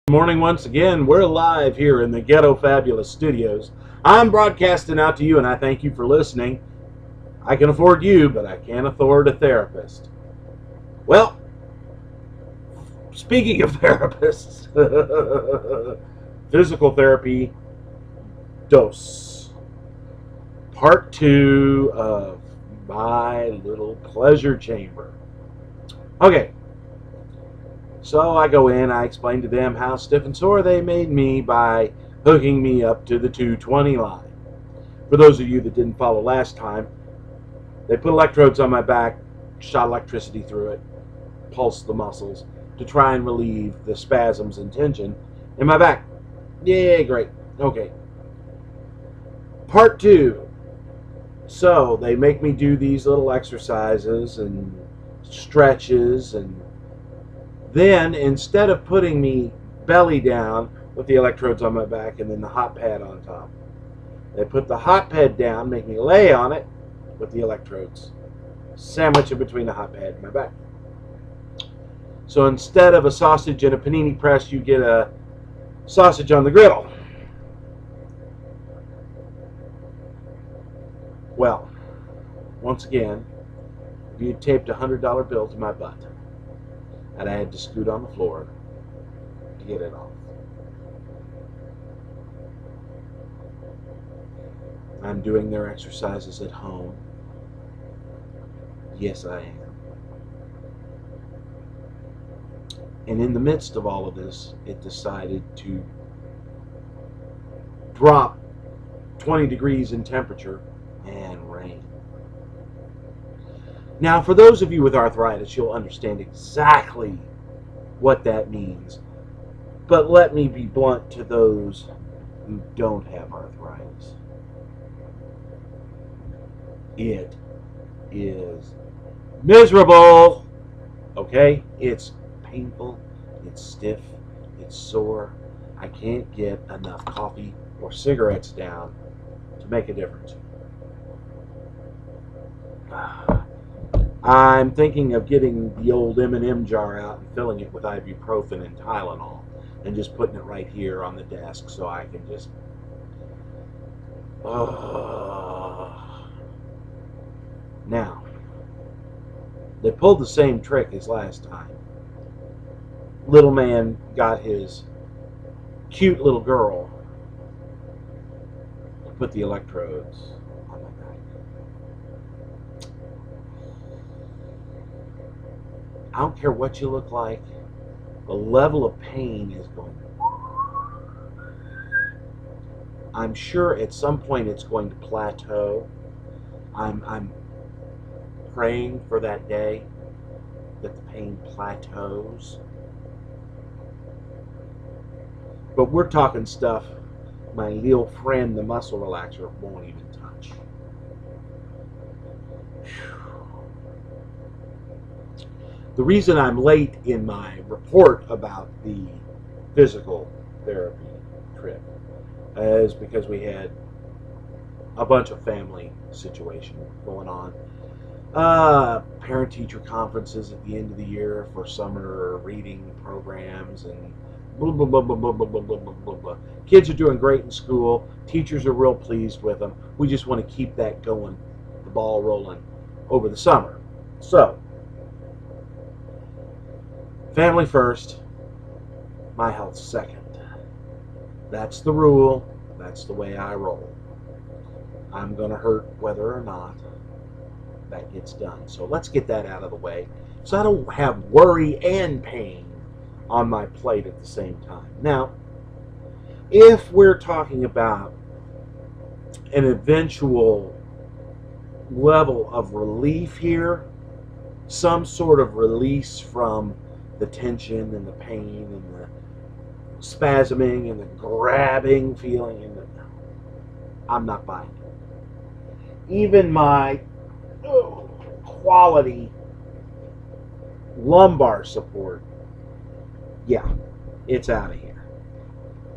Good morning once again. We're live here in the Ghetto Fabulous Studios. I'm broadcasting out to you, and I thank you for listening. I can afford you, but I can't afford a therapist. Well, speaking of therapists, physical therapy dose. Part 2 of my little pleasure chamber. Okay. So I go in, I explain to them how stiff and sore they made me by hooking me up to the 220 line. For those of you that didn't follow last time, they put electrodes on my back, shot electricity through it, pulsed the muscles to try and relieve the spasms and tension in my back. Yay, great. Okay. Part 2. So they make me do these little exercises and stretches, and then, instead of putting me belly down with the electrodes on my back and then the hot pad on top, they put the hot pad down, make me lay on it with the electrodes, sandwich in between the hot pad and my back. So instead of a sausage in a panini press, you get a sausage on the griddle. Well, once again, if you taped a $100 bill to my butt, and I had to scoot on the floor to get it off. I'm doing their exercises at home. Yes, I am. And in the midst of all of this, it decided to drop 20 degrees in temperature and rain. Now, for those of you with arthritis, you'll understand exactly what that means. But let me be blunt to those who don't have arthritis. It is miserable. Okay? It's painful. It's stiff. It's sore. I can't get enough coffee or cigarettes down to make a difference. I'm thinking of getting the old M&M jar out and filling it with ibuprofen and Tylenol and just putting it right here on the desk so I can just... Now, they pulled the same trick as last time. Little man got his cute little girl to put the electrodes on my back. I don't care what you look like, the level of pain is going to... I'm sure at some point it's going to plateau. I'm praying for that day that the pain plateaus. But we're talking stuff my little friend, the muscle relaxer, won't even touch. The reason I'm late in my report about the physical therapy trip is because we had a bunch of family situation going on. Parent-teacher conferences at the end of the year for summer reading programs and blah, blah, blah, blah, blah, blah, blah, blah, blah, blah. Kids are doing great in school. Teachers are real pleased with them. We just want to keep that going, the ball rolling over the summer. So, family first, my health second. That's the rule. That's the way I roll. I'm going to hurt whether or not that gets done. So let's get that out of the way so I don't have worry and pain on my plate at the same time. Now, if we're talking about an eventual level of relief here, some sort of release from the tension and the pain and the spasming and the grabbing feeling, and I'm not buying it. Even my quality lumbar support, yeah, it's out of here.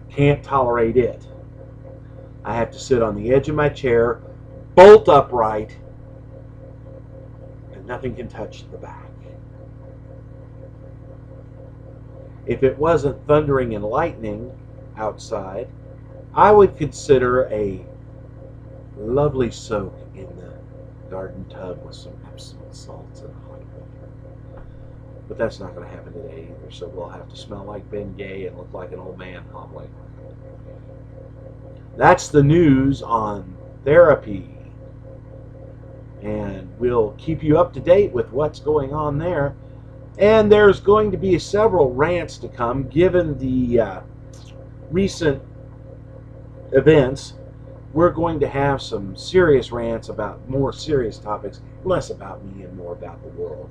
Can't tolerate it. I have to sit on the edge of my chair, bolt upright, and nothing can touch the back. if it wasn't thundering and lightning outside, I would consider a lovely soak in the garden tub with some Epsom salts and hot water. But that's not going to happen today either, so we'll have to smell like Ben Gay and look like an old man hobbling. That's the news on therapy. And we'll keep you up to date with what's going on there. And there's going to be several rants to come, given the recent events. We're going to have some serious rants about more serious topics, less about me and more about the world.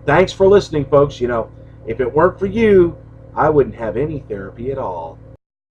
Thanks for listening, folks. You know, if it weren't for you, I wouldn't have any therapy at all.